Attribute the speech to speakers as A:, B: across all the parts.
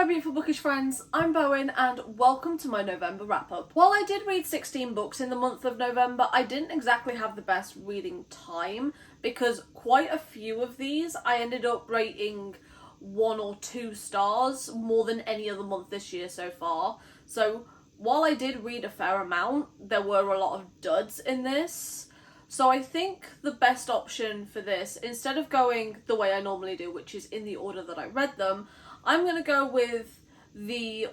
A: my beautiful bookish friends, I'm Bowen and welcome to my November wrap-up. While I did read 16 books in the month of November, I didn't exactly have the best reading time because quite a few of these I ended up rating 1 or 2 stars more than any other month this year so far. So while I did read a fair amount, there were a lot of duds in this. So I think the best option for this, instead of going the way I normally do, which is in the order that I read them, I'm going to go with the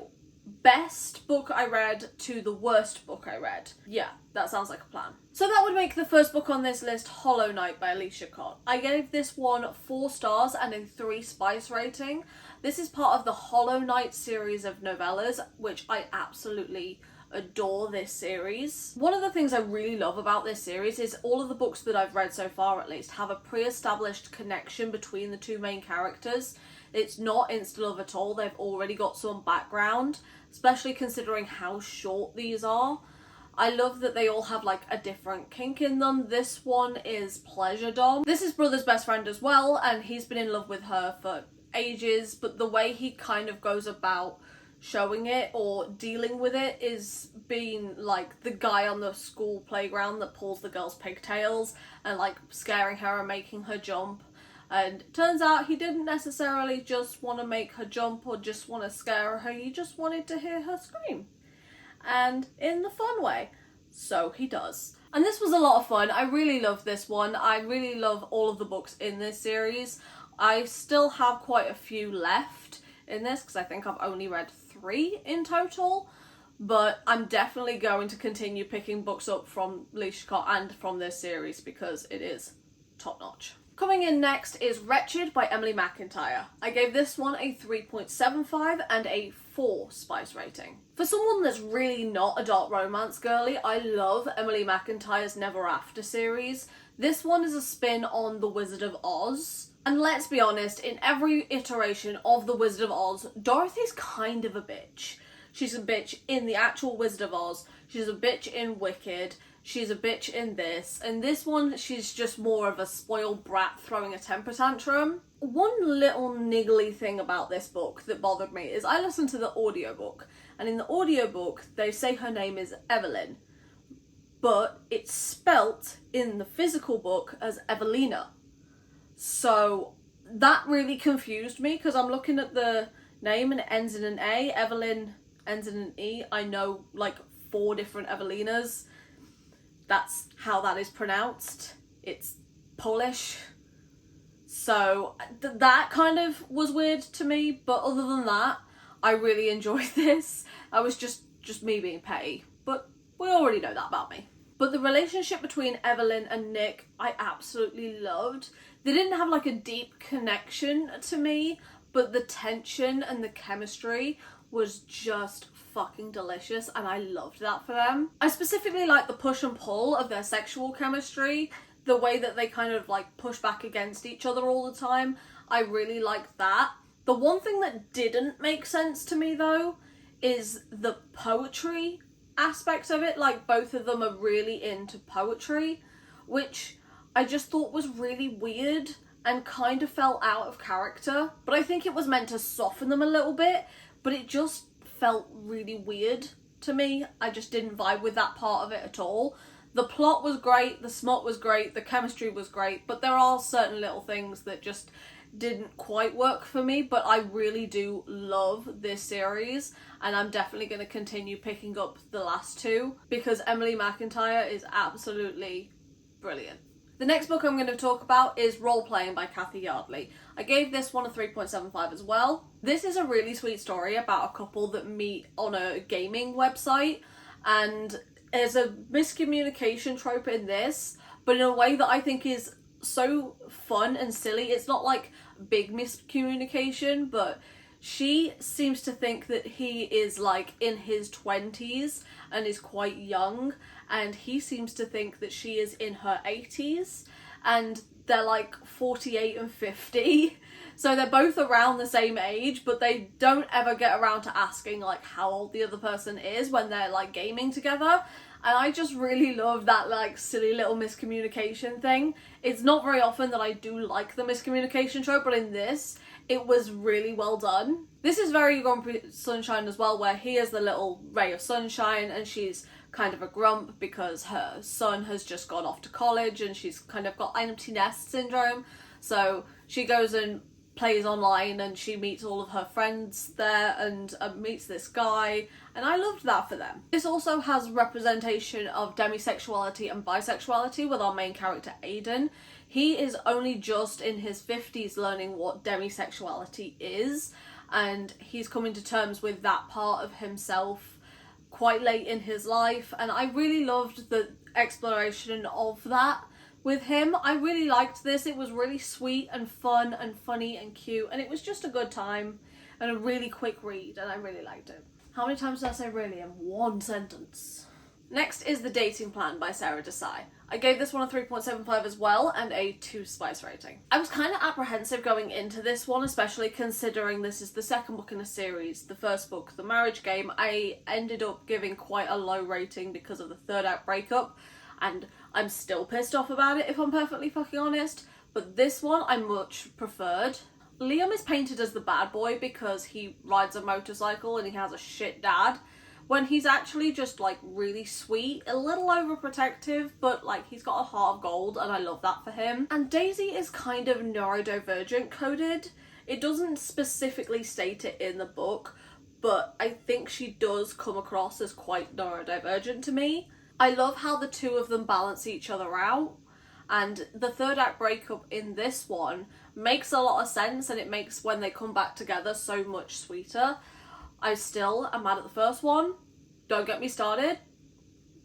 A: best book I read to the worst book I read. Yeah, that sounds like a plan. So that would make the first book on this list Hollow Knight by Alicia Cott. I gave this one 4 stars and a 3 spice rating. This is part of the Hollow Knight series of novellas, which I absolutely adore this series. One of the things I really love about this series is all of the books that I've read so far at least have a pre-established connection between the 2 main characters. It's not insta-love at all, they've already got some background, especially considering how short these are. I love that they all have like a different kink in them. This one is Pleasure Dom. This is Brother's best friend as well, and he's been in love with her for ages, but the way he kind of goes about showing it or dealing with it is being like the guy on the school playground that pulls the girl's pigtails and like scaring her and making her jump. And it turns out he didn't necessarily just want to make her jump or just want to scare her, he just wanted to hear her scream. And in the fun way. So he does. And this was a lot of fun. I really love this one. I really love all of the books in this series. I still have quite a few left in this because I think I've only read 3 in total. But I'm definitely going to continue picking books up from Alicia Cott and from this series because it is top notch. Coming in next is Wretched by Emily McIntyre. I gave this one a 3.75 and a 4 spice rating. For someone that's really not a dark romance girly, I love Emily McIntyre's Never After series. This one is a spin on The Wizard of Oz. And let's be honest, in every iteration of The Wizard of Oz, Dorothy's kind of a bitch. She's a bitch in the actual Wizard of Oz, she's a bitch in Wicked, she's a bitch in this, and this one she's just more of a spoiled brat throwing a temper tantrum. One little niggly thing about this book that bothered me is I listened to the audiobook, and in the audiobook they say her name is Evelyn, but it's spelt in the physical book as Evelina. So that really confused me because I'm looking at the name and it ends in an A, Evelyn ends in an E. I know like 4 different Evelinas. That's how that is pronounced. It's Polish. So that kind of was weird to me, but other than that, I really enjoyed this. I was just me being petty, but we already know that about me. But the relationship between Evelyn and Nick, I absolutely loved. They didn't have like a deep connection to me, but the tension and the chemistry was just fucking delicious and I loved that for them. I specifically like the push and pull of their sexual chemistry, the way that they kind of like push back against each other all the time. I really liked that. The one thing that didn't make sense to me though is the poetry aspect of it. Like both of them are really into poetry, which I just thought was really weird and kind of fell out of character. But I think it was meant to soften them a little bit, but it just felt really weird to me. I just didn't vibe with that part of it at all. The plot was great, the smut was great, the chemistry was great, but there are certain little things that just didn't quite work for me. But I really do love this series and I'm definitely going to continue picking up the last 2 because Emily McIntyre is absolutely brilliant. The next book I'm going to talk about is Role Playing by Kathy Yardley. I gave this one a 3.75 as well. This is a really sweet story about a couple that meet on a gaming website, and there's a miscommunication trope in this, but in a way that I think is so fun and silly. It's not like big miscommunication, but she seems to think that he is like in his 20s and is quite young, and he seems to think that she is in her 80s and they're like 48 and 50. So they're both around the same age, but they don't ever get around to asking like how old the other person is when they're like gaming together. And I just really love that like silly little miscommunication thing. It's not very often that I do like the miscommunication trope, but in this, It was really well done. This is very Grumpy Sunshine as well, where he is the little ray of sunshine and she's kind of a grump because her son has just gone off to college and she's kind of got empty nest syndrome. So she goes and plays online and she meets all of her friends there and meets this guy, and I loved that for them. This also has representation of demisexuality and bisexuality with our main character Aiden. He is only just in his 50s learning what demisexuality is, and he's coming to terms with that part of himself quite late in his life, and I really loved the exploration of that with him. I really liked this. It was really sweet and fun and funny and cute, and it was just a good time and a really quick read, and I really liked it. How many times did I say really in one sentence? Next is The Dating Plan by Sarah Desai. I gave this one a 3.75 as well and a 2 spice rating. I was kind of apprehensive going into this one, especially considering this is the second book in a series. The first book, The Marriage Game, I ended up giving quite a low rating because of the third act breakup, and I'm still pissed off about it if I'm perfectly fucking honest, but this one I much preferred. Liam is painted as the bad boy because he rides a motorcycle and he has a shit dad, when he's actually just like really sweet, a little overprotective, but like he's got a heart of gold and I love that for him. And Daisy is kind of neurodivergent coded. It doesn't specifically state it in the book, but I think she does come across as quite neurodivergent to me. I love how the two of them balance each other out, and the third act breakup in this one makes a lot of sense, and it makes when they come back together so much sweeter. I still am mad at the first one, don't get me started,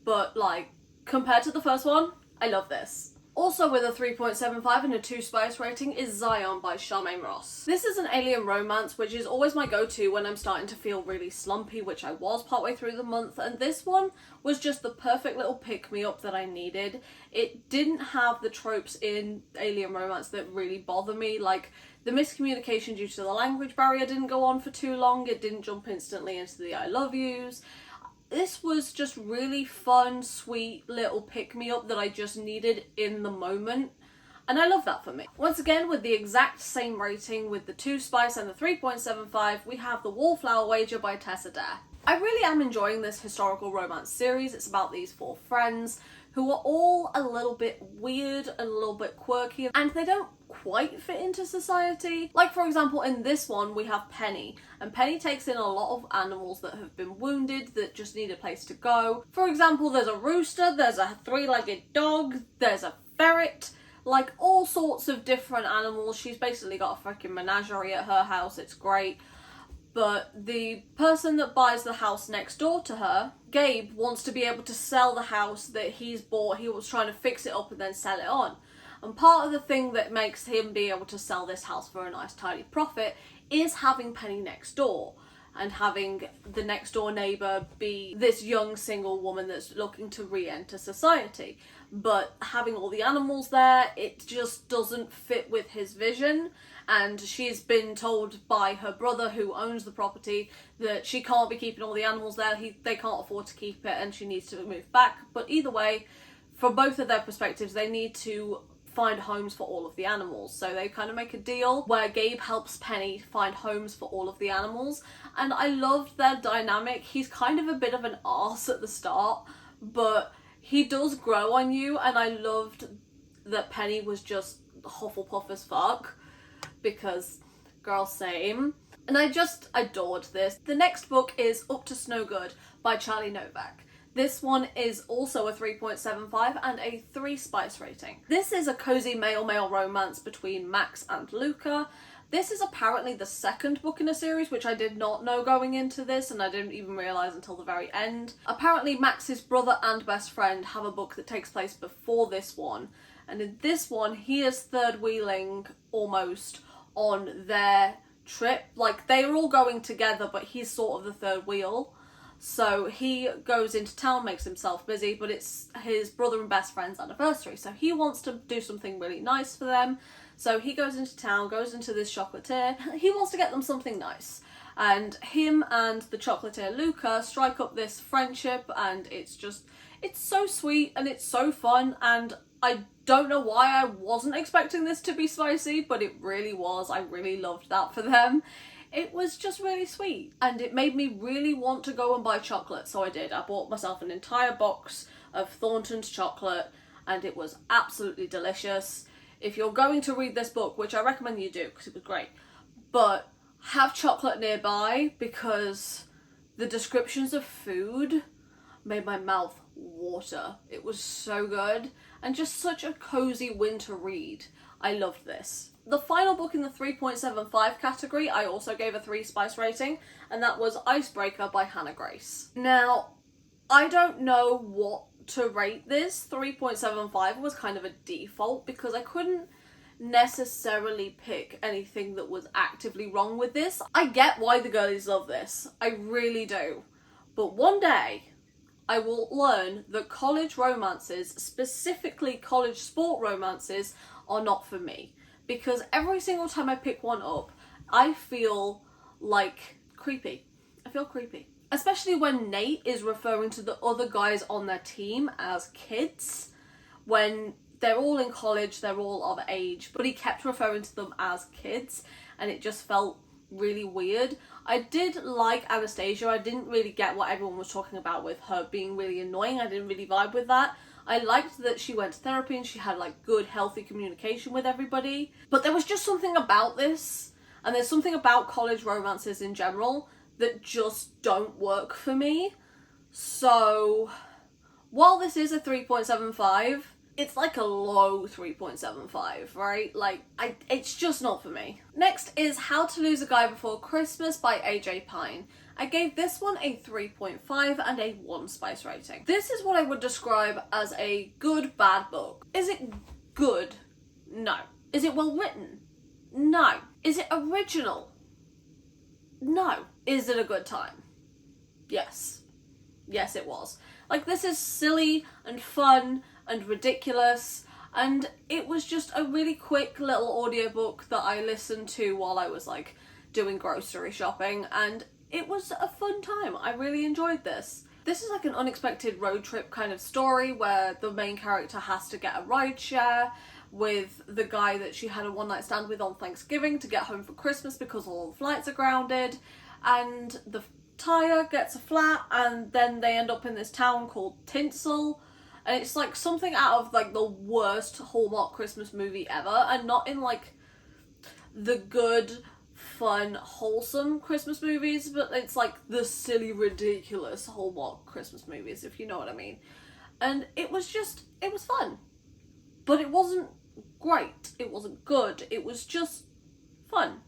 A: but like, compared to the first one, I love this. Also with a 3.75 and a 2 spice rating is Zion by Charmaine Ross. This is an alien romance, which is always my go-to when I'm starting to feel really slumpy, which I was partway through the month, and this one was just the perfect little pick-me-up that I needed. It didn't have the tropes in alien romance that really bother me, like the miscommunication due to the language barrier didn't go on for too long, it didn't jump instantly into the I love yous. This was just really fun, sweet little pick-me-up that I just needed in the moment, and I love that for me. Once again, with the exact same rating with the 2 spice and the 3.75, we have The Wallflower Wager by Tessa Dare. I really am enjoying this historical romance series. It's about these 4 friends who are all a little bit weird, a little bit quirky, and they don't quite fit into society. Like for example, in this one we have Penny, and Penny takes in a lot of animals that have been wounded that just need a place to go. For example, there's a rooster, there's a 3-legged dog, there's a ferret, like all sorts of different animals. She's basically got a freaking menagerie at her house, it's great. But the person that buys the house next door to her, Gabe, wants to be able to sell the house that he's bought. He was trying to fix it up and then sell it on. And part of the thing that makes him be able to sell this house for a nice tidy profit is having Penny next door, and having the next door neighbour be this young single woman that's looking to re-enter society. But having all the animals there, it just doesn't fit with his vision, and she's been told by her brother who owns the property that she can't be keeping all the animals there, they can't afford to keep it and she needs to move back. But either way, from both of their perspectives, they need to find homes for all of the animals. So they kind of make a deal where Gabe helps Penny find homes for all of the animals, and I loved their dynamic. He's kind of a bit of an arse at the start, but he does grow on you, and I loved that Penny was just Hufflepuff as fuck, because girl, same. And I just adored this. The next book is Up to No Good by Charlie Novak. This one is also a 3.75 and a 3 spice rating. This is a cozy male-male romance between Max and Luca. This is apparently the second book in a series, which I did not know going into this, and I didn't even realise until the very end. Apparently Max's brother and best friend have a book that takes place before this one, and in this one he is third wheeling almost on their trip. Like, they're all going together, but he's sort of the third wheel. So he goes into town, makes himself busy, but it's his brother and best friend's anniversary, so he wants to do something really nice for them. So he goes into town, goes into this chocolatier, he wants to get them something nice. And him and the chocolatier Luca strike up this friendship, and it's so sweet and it's so fun, and I don't know why I wasn't expecting this to be spicy, but it really was. I really loved that for them. It was just really sweet, and it made me really want to go and buy chocolate, so I did. I bought myself an entire box of Thornton's chocolate, and it was absolutely delicious. If you're going to read this book, which I recommend you do because it was great, but have chocolate nearby, because the descriptions of food made my mouth water. It was so good, and just such a cozy winter read. I loved this. The final book in the 3.75 category, I also gave a 3 spice rating, and that was Icebreaker by Hannah Grace. Now, I don't know what to rate this. 3.75 was kind of a default because I couldn't necessarily pick anything that was actively wrong with this. I get why the girlies love this. I really do. But one day, I will learn that college romances, specifically college sport romances, are not for me. Because every single time I pick one up, I feel like creepy. I feel creepy. Especially when Nate is referring to the other guys on their team as kids, when they're all in college, they're all of age, but he kept referring to them as kids, and it just felt really weird. I did like Anastasia. I didn't really get what everyone was talking about with her being really annoying. I didn't really vibe with that. I liked that she went to therapy and she had like good, healthy communication with everybody. But there was just something about this, and there's something about college romances in general that just don't work for me. So while this is a 3.75, it's like a low 3.75, right? Like, it's just not for me. Next is How to Lose a Guy Before Christmas by AJ Pine. I gave this one a 3.5 and a 1 spice rating. This is what I would describe as a good, bad book. Is it good? No. Is it well written? No. Is it original? No. Is it a good time? Yes. Yes, it was. Like, this is silly and fun and ridiculous, and it was just a really quick little audiobook that I listened to while I was like doing grocery shopping, and it was a fun time. I really enjoyed this. This is like an unexpected road trip kind of story where the main character has to get a ride share with the guy that she had a one night stand with on Thanksgiving to get home for Christmas because all the flights are grounded, and the tire gets a flat, and then they end up in this town called Tinsel. And it's like something out of like the worst Hallmark Christmas movie ever, and not in like the good, fun, wholesome Christmas movies, but it's like the silly, ridiculous Hallmark Christmas movies, if you know what I mean. And it was fun. But it wasn't great. It wasn't good. It was just fun.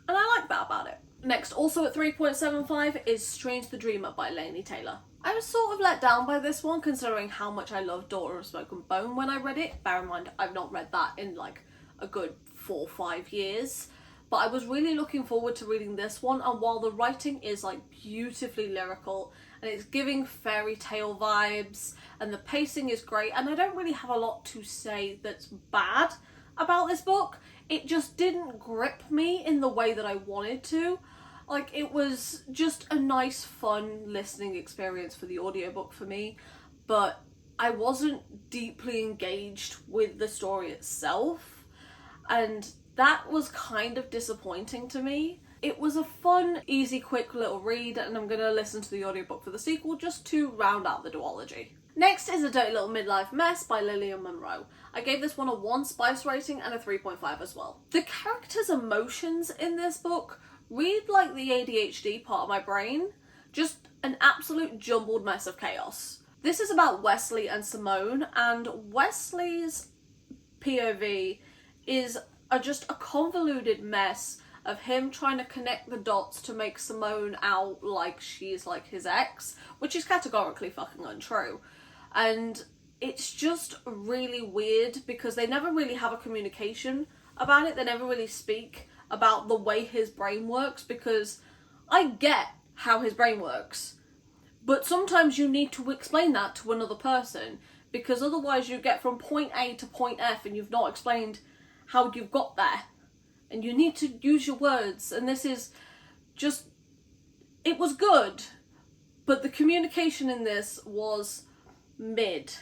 A: And I like that about it. Next, also at 3.75, is Strange the Dreamer by Laini Taylor. I was sort of let down by this one, considering how much I loved Daughter of Smoke and Bone when I read it. Bear in mind, I've not read that in like a good 4 or 5 years. But I was really looking forward to reading this one, and while the writing is like beautifully lyrical, and it's giving fairy tale vibes, and the pacing is great, and I don't really have a lot to say that's bad about this book, it just didn't grip me in the way that I wanted to. Like, it was just a nice, fun listening experience for the audiobook for me, but I wasn't deeply engaged with the story itself, and that was kind of disappointing to me. It was a fun, easy, quick little read, and I'm going to listen to the audiobook for the sequel just to round out the duology. Next is A Dirty Little Midlife Mess by Lillian Monroe. I gave this one a 1 spice rating and a 3.5 as well. The characters' emotions in this book read like the ADHD part of my brain, just an absolute jumbled mess of chaos. This is about Wesley and Simone, and Wesley's POV is just a convoluted mess of him trying to connect the dots to make Simone out like she's like his ex, which is categorically fucking untrue. And it's just really weird because they never really have a communication about it. They never really speak about the way his brain works, because I get how his brain works, but sometimes you need to explain that to another person, because otherwise you get from point A to point F and you've not explained how you've got there, and you need to use your words. And this is just, it was good, but the communication in this was mid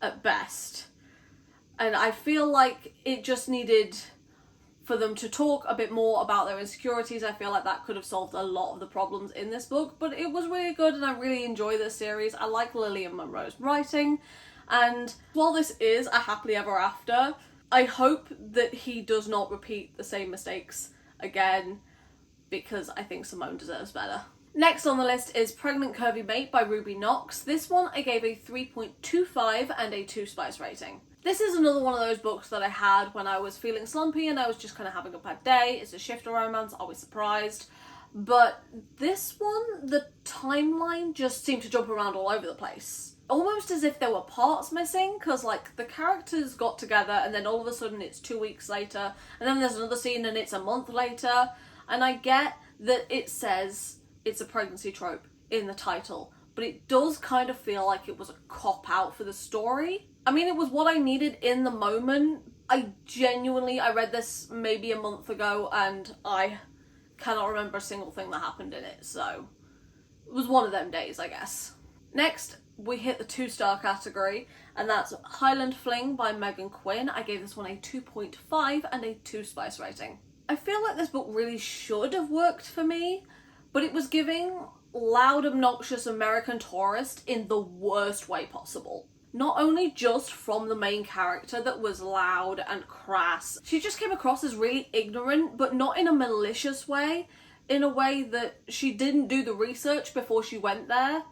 A: at best. And I feel like it just needed for them to talk a bit more about their insecurities. I feel like that could have solved a lot of the problems in this book, but it was really good and I really enjoy this series. I like Lillian Monroe's writing, and while this is a happily ever after, I hope that he does not repeat the same mistakes again, because I think Simone deserves better. Next on the list is Pregnant Curvy Mate by Ruby Knox. This one I gave a 3.25 and a 2 spice rating. This is another one of those books that I had when I was feeling slumpy and I was just kind of having a bad day. It's a shifter romance, always surprised. But this one, the timeline just seemed to jump around all over the place. Almost as if there were parts missing, because like the characters got together and then all of a sudden it's 2 weeks later, and then there's another scene and it's a month later. And I get that it says it's a pregnancy trope in the title, but it does kind of feel like it was a cop-out for the story. I mean, it was what I needed in the moment. I read this maybe a month ago and I cannot remember a single thing that happened in it, so it was one of them days, I guess. Next, we hit the 2-star category, and that's Highland Fling by Megan Quinn. I gave this one a 2.5 and a 2 spice rating. I feel like this book really should have worked for me, but it was giving loud, obnoxious American tourist in the worst way possible. Not only just from the main character that was loud and crass, she just came across as really ignorant, but not in a malicious way, in a way that she didn't do the research before she went there,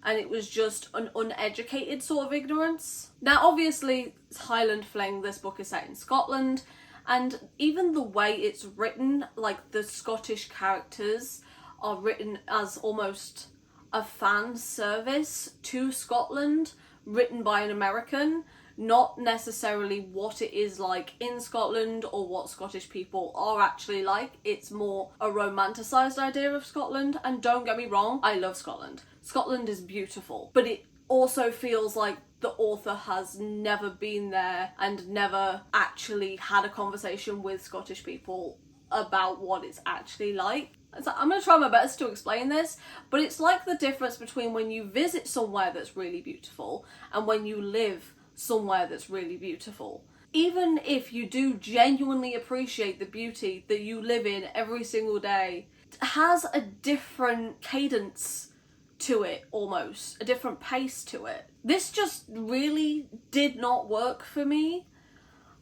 A: and it was just an uneducated sort of ignorance. Now obviously, Highland Fling, this book is set in Scotland, and even the way it's written, like the Scottish characters are written as almost a fan service to Scotland, written by an American, not necessarily what it is like in Scotland or what Scottish people are actually like. It's more a romanticised idea of Scotland, and don't get me wrong, I love Scotland. Scotland is beautiful, but it also feels like the author has never been there and never actually had a conversation with Scottish people about what it's actually like. So I'm going to try my best to explain this, but it's like the difference between when you visit somewhere that's really beautiful and when you live somewhere that's really beautiful. Even if you do genuinely appreciate the beauty that you live in every single day, it has a different cadence to it, almost a different pace to it. This just really did not work for me,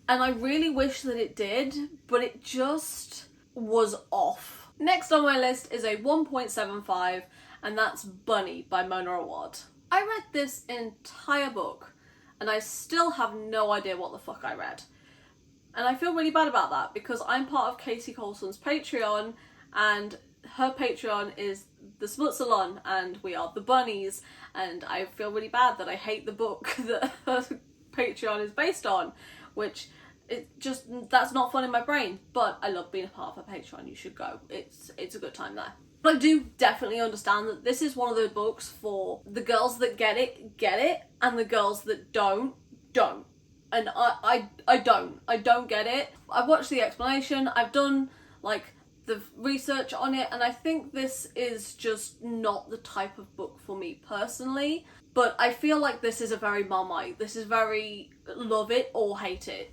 A: and I really wish that it did, but it just was off. Next on my list is a 1.75, and that's Bunny by Mona Awad. I read this entire book and I still have no idea what the fuck I read. And I feel really bad about that because I'm part of Casey Colson's Patreon, and her Patreon is the Smut Salon and we are the Bunnies, and I feel really bad that I hate the book that her Patreon is based on, which that's not fun in my brain, but I love being a part of her Patreon. You should go. It's a good time there. But I do definitely understand that this is one of those books for the girls that get it, and the girls that don't. And I don't get it. I've watched the explanation, I've done like the research on it, and I think this is just not the type of book for me personally. But I feel like this is a very Marmite. This is very love it or hate it.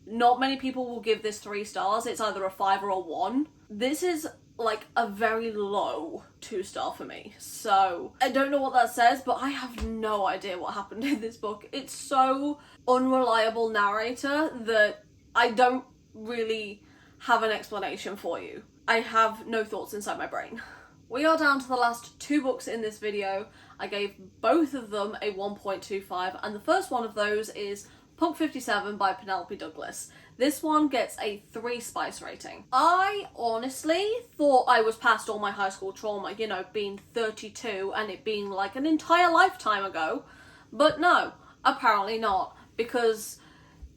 A: Not many people will give this 3 stars. It's either a 5 or a 1. This is like a very low 2-star for me. So I don't know what that says, but I have no idea what happened in this book. It's so unreliable narrator that I don't really have an explanation for you. I have no thoughts inside my brain. We are down to the last 2 books in this video. I gave both of them a 1.25, and the first one of those is Punk 57 by Penelope Douglas. This one gets a 3 spice rating. I honestly thought I was past all my high school trauma, you know, being 32 and it being like an entire lifetime ago. But no, apparently not. Because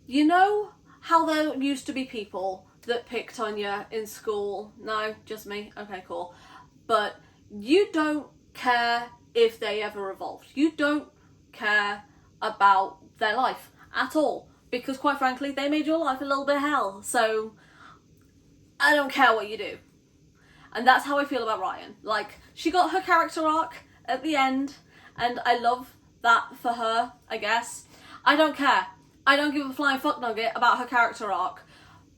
A: you know how there used to be people that picked on you in school? No, just me? Okay, cool. But you don't care if they ever evolved. You don't care about their life at all, because quite frankly they made your life a little bit hell, so I don't care what you do. And that's how I feel about Ryan. Like, she got her character arc at the end and I love that for her, I guess. I don't care. I don't give a flying fuck nugget about her character arc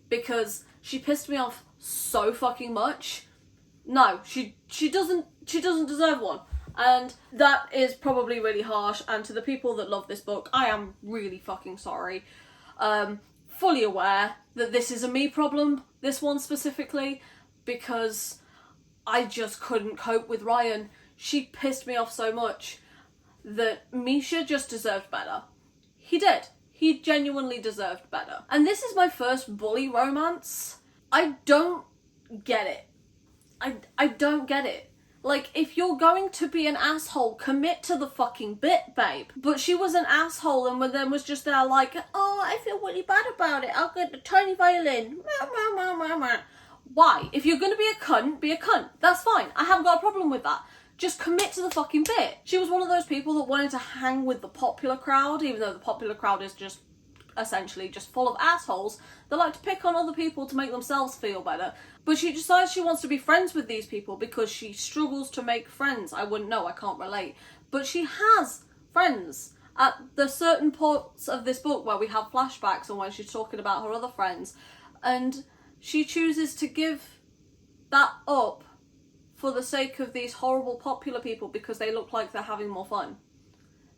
A: because she pissed me off so fucking much. No, she doesn't deserve one. And that is probably really harsh, and to the people that love this book, I am really fucking sorry. Fully aware that this is a me problem, this one specifically, because I just couldn't cope with Ryan. She pissed me off so much that Misha just deserved better. He did. He genuinely deserved better. And this is my first bully romance. I don't get it. I don't get it. Like, if you're going to be an asshole, commit to the fucking bit, babe. But she was an asshole and then was just there like, oh, I feel really bad about it. I'll get the tiny violin. Why? If you're going to be a cunt, be a cunt. That's fine. I haven't got a problem with that. Just commit to the fucking bit. She was one of those people that wanted to hang with the popular crowd, even though the popular crowd is just essentially just full of assholes that like to pick on other people to make themselves feel better. But she decides she wants to be friends with these people because she struggles to make friends. I wouldn't know, I can't relate. But she has friends. At the certain parts of this book where we have flashbacks and when she's talking about her other friends, and she chooses to give that up for the sake of these horrible popular people because they look like they're having more fun.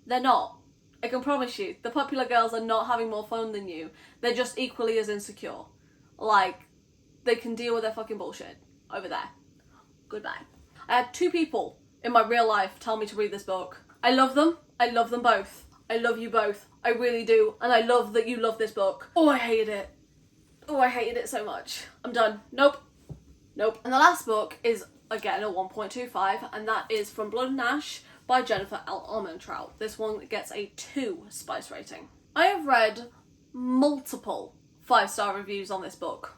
A: They're not. I can promise you, the popular girls are not having more fun than you. They're just equally as insecure. Like, they can deal with their fucking bullshit over there. Goodbye. I had 2 people in my real life tell me to read this book. I love them. I love them both. I love you both. I really do. And I love that you love this book. Oh, I hated it. Oh, I hated it so much. I'm done. Nope. Nope. And the last book is, again, a 1.25, and that is From Blood and Nash by Jennifer L. Armentrout. This one gets a 2 spice rating. I have read multiple 5-star reviews on this book,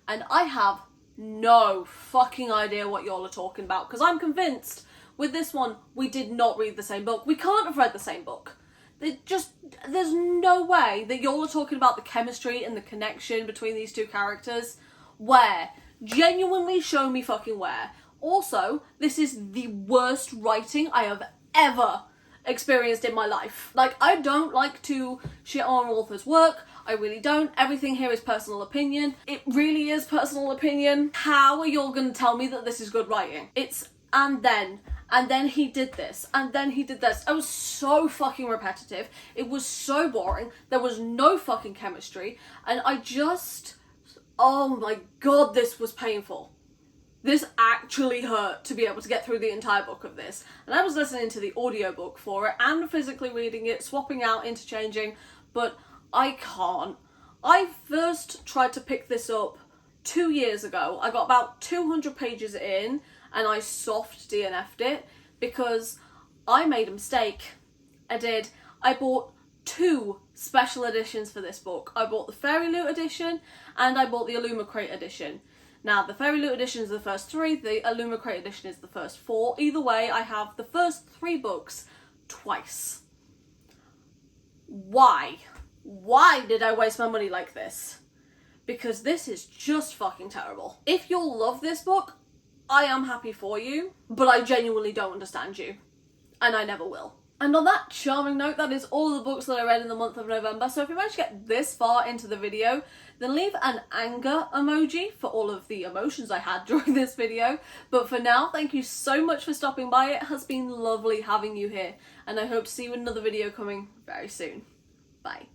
A: and I have no fucking idea what y'all are talking about, because I'm convinced with this one we did not read the same book. We can't have read the same book. There's no way that y'all are talking about the chemistry and the connection between these 2 characters. Where? Genuinely show me fucking where. Also, this is the worst writing I have ever experienced in my life. Like, I don't like to shit on authors' work. I really don't. Everything here is personal opinion. It really is personal opinion. How are y'all gonna tell me that this is good writing? It's and then he did this, and then he did this. It was so fucking repetitive. It was so boring. There was no fucking chemistry, and oh my god, this was painful. This actually hurt to be able to get through the entire book of this. And I was listening to the audiobook for it and physically reading it, swapping out, interchanging, but I can't. I first tried to pick this up 2 years ago. I got about 200 pages in and I soft DNF'd it because I made a mistake. I did. I bought 2 special editions for this book. I bought the Fairy Loot edition and I bought the Illumicrate edition. Now, the Fairy Loot edition is the first 3, the Illumicrate edition is the first 4. Either way, I have the first 3 books twice. Why? Why did I waste my money like this? Because this is just fucking terrible. If you'll love this book, I am happy for you, but I genuinely don't understand you. And I never will. And on that charming note, that is all the books that I read in the month of November. So if you managed to get this far into the video, then leave an anger emoji for all of the emotions I had during this video. But for now, thank you so much for stopping by. It has been lovely having you here. And I hope to see you in another video coming very soon. Bye.